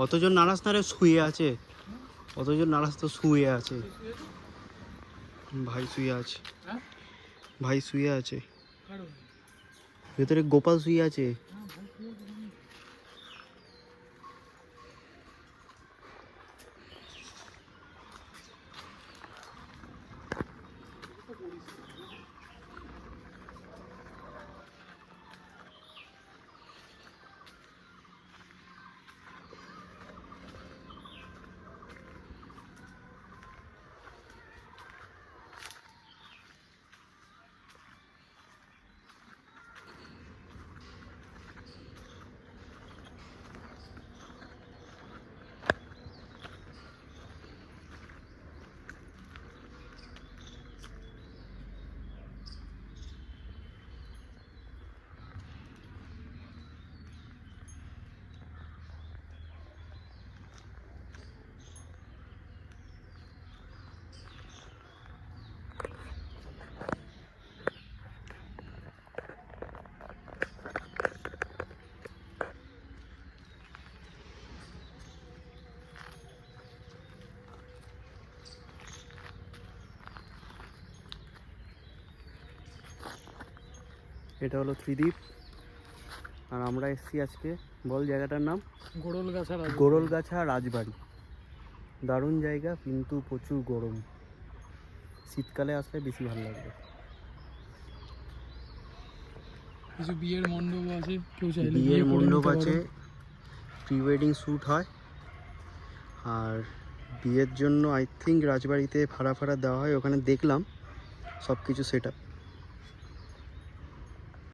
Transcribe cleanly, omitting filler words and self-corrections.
অতজন নারাজ না রে, শুয়ে আছে। অতজন নারাজ তো শুয়ে আছে। ভাই শুয়ে আছে, ভাই শুয়ে আছে ভেতরে, গোপাল শুয়ে আছে। এটা হলো ত্রিদীপ, আর আমরা এসেছি আজকে, বল জায়গাটার নাম? গোড়লগাছা রাজবাড়ি। দারুণ জায়গা, কিন্তু প্রচুর গরম। শীতকালে আসলে বেশি ভালো লাগবে। কিছু বিয়ের মণ্ডপ আছে, বিয়ের মণ্ডপ আছে, প্রি ওয়েডিং শ্যুট হয়। আর বিয়ের জন্য আই থিঙ্ক রাজবাড়িতে ভাড়া দেওয়া হয়, ওখানে দেখলাম সব কিছু সেট আপ।